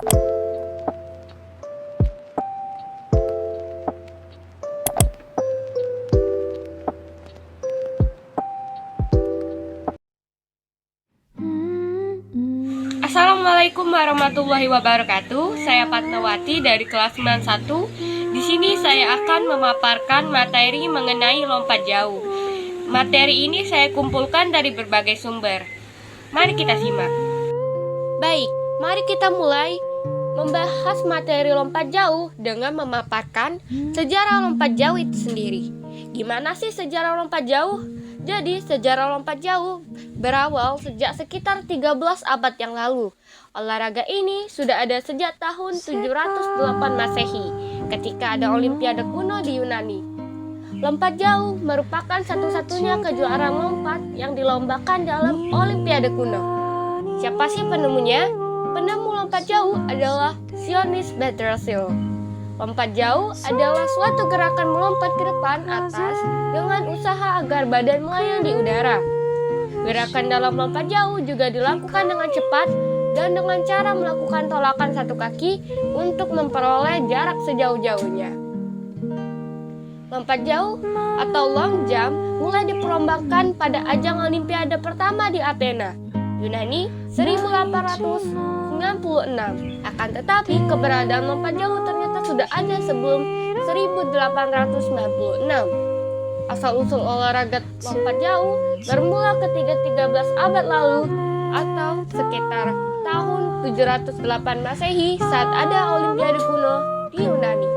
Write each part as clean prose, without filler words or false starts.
Assalamualaikum warahmatullahi wabarakatuh. Saya Fatmawati dari kelas 91. Di sini saya akan memaparkan materi mengenai lompat jauh. Materi ini saya kumpulkan dari berbagai sumber. Mari kita simak. Baik, mari kita mulai membahas materi lompat jauh dengan memaparkan sejarah lompat jauh itu sendiri. Gimana sih sejarah lompat jauh? Jadi, sejarah lompat jauh berawal sejak sekitar 13 abad yang lalu. Olahraga ini sudah ada sejak tahun 708 Masehi, ketika ada Olimpiade kuno di Yunani. Lompat jauh merupakan satu-satunya kejuaraan lompat yang dilombakan dalam Olimpiade kuno. Siapa sih penemunya? Penemu lompat jauh adalah Sionis Bedrosill. Lompat jauh adalah suatu gerakan melompat ke depan atas dengan usaha agar badan melayang di udara. Gerakan dalam lompat jauh juga dilakukan dengan cepat dan dengan cara melakukan tolakan satu kaki untuk memperoleh jarak sejauh-jauhnya. Lompat jauh atau long jump mulai diperlombangkan pada ajang Olimpiade pertama di Athena, Yunani 1896. Akan tetapi keberadaan lompat jauh ternyata sudah ada sebelum 1896. Asal-usul olahraga lompat jauh bermula ketika 13 abad lalu atau sekitar tahun 708 Masehi saat ada Olimpiade kuno di Yunani.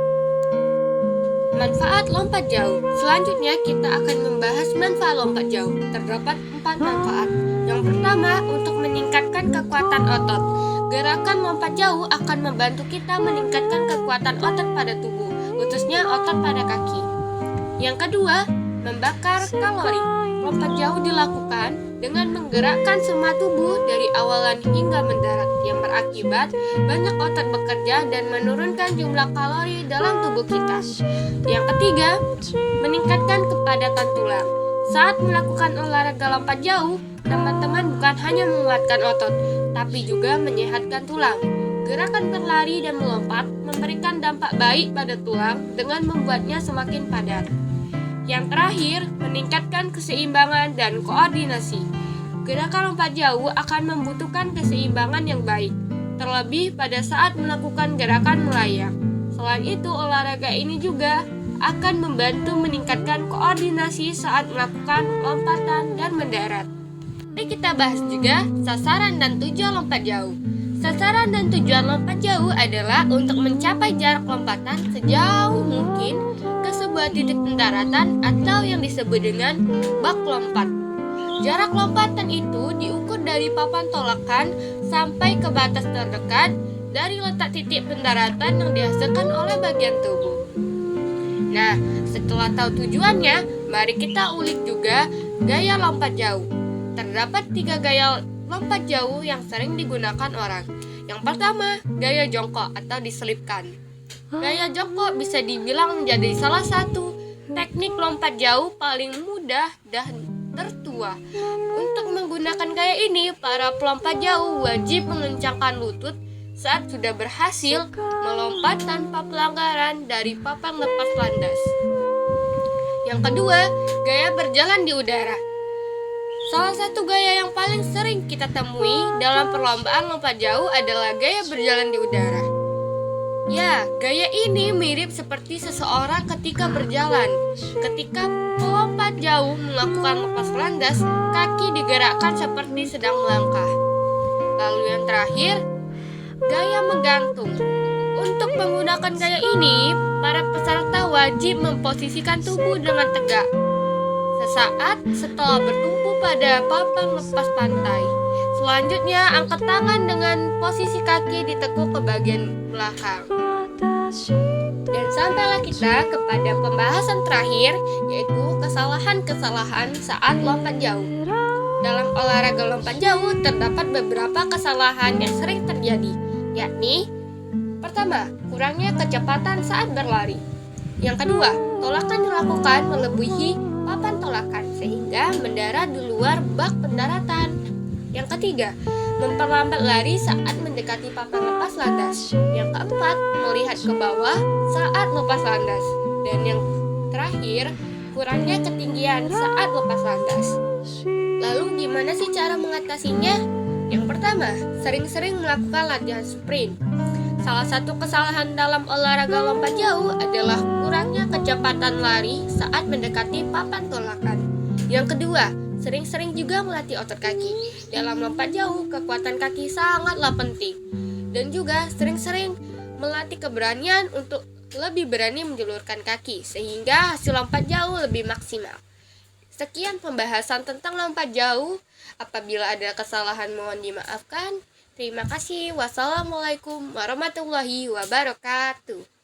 Manfaat lompat jauh. Selanjutnya kita akan membahas manfaat lompat jauh. Terdapat 4 manfaat. Yang pertama, untuk meningkatkan kekuatan otot. Gerakan lompat jauh akan membantu kita meningkatkan kekuatan otot pada tubuh, khususnya otot pada kaki. Yang kedua, membakar kalori. Lompat jauh dilakukan dengan menggerakkan semua tubuh dari awalan hingga mendarat, yang berakibat banyak otot bekerja dan menurunkan jumlah kalori dalam tubuh kita. Yang ketiga, meningkatkan kepadatan tulang. Saat melakukan olahraga lompat jauh, teman-teman bukan hanya menguatkan otot, tapi juga menyehatkan tulang. Gerakan berlari dan melompat memberikan dampak baik pada tulang dengan membuatnya semakin padat. Yang terakhir, meningkatkan keseimbangan dan koordinasi. Gerakan lompat jauh akan membutuhkan keseimbangan yang baik, terlebih pada saat melakukan gerakan melayang. Selain itu, olahraga ini juga akan membantu meningkatkan koordinasi saat melakukan lompatan dan mendarat. Mari kita bahas juga sasaran dan tujuan lompat jauh. Sasaran dan tujuan lompat jauh adalah untuk mencapai jarak lompatan sejauh mungkin ke sebuah titik pendaratan atau yang disebut dengan bak lompat. Jarak lompatan itu diukur dari papan tolakan sampai ke batas terdekat dari letak titik pendaratan yang dihasilkan oleh bagian tubuh. Nah, setelah tahu tujuannya, mari kita ulik juga gaya lompat jauh. Terdapat 3 gaya lompat jauh yang sering digunakan orang. Yang pertama, gaya jongkok atau diselipkan. Gaya jongkok bisa dibilang menjadi salah satu teknik lompat jauh paling mudah dan tertua. Untuk menggunakan gaya ini, para pelompat jauh wajib mengencangkan lutut saat sudah berhasil melompat tanpa pelanggaran dari papan lepas landas. Yang kedua, gaya berjalan di udara. Salah satu gaya yang paling sering kita temui dalam perlombaan lompat jauh adalah gaya berjalan di udara. Ya, gaya ini mirip seperti seseorang ketika berjalan. Ketika pelompat jauh melakukan lepas landas, kaki digerakkan seperti sedang melangkah. Lalu yang terakhir, gaya menggantung. Untuk menggunakan gaya ini, para peserta wajib memposisikan tubuh dengan tegak. Sesaat setelah bertumpu pada papan lepas pantai. Selanjutnya, angkat tangan dengan posisi kaki ditekuk ke bagian belakang. Dan sampailah kita kepada pembahasan terakhir, yaitu kesalahan-kesalahan saat lompat jauh. Dalam olahraga lompat jauh terdapat beberapa kesalahan yang sering terjadi, yakni pertama, kurangnya kecepatan saat berlari. Yang kedua, tolakan dilakukan melebihi papan tolakan sehingga mendarat di luar bak pendaratan. Yang ketiga, memperlambat lari saat mendekati papan lepas landas. Yang keempat, melihat ke bawah saat lepas landas. Dan yang terakhir, kurangnya ketinggian saat lepas landas. Lalu gimana sih cara mengatasinya? Yang pertama, sering-sering melakukan latihan sprint. Salah satu kesalahan dalam olahraga lompat jauh adalah kurangnya kecepatan lari saat mendekati papan tolakan. Yang kedua, sering-sering juga melatih otot kaki. Dalam lompat jauh, kekuatan kaki sangatlah penting. Dan juga sering-sering melatih keberanian untuk lebih berani menjulurkan kaki, sehingga hasil lompat jauh lebih maksimal. Sekian pembahasan tentang lompat jauh. Apabila ada kesalahan mohon dimaafkan. Terima kasih. Wassalamualaikum warahmatullahi wabarakatuh.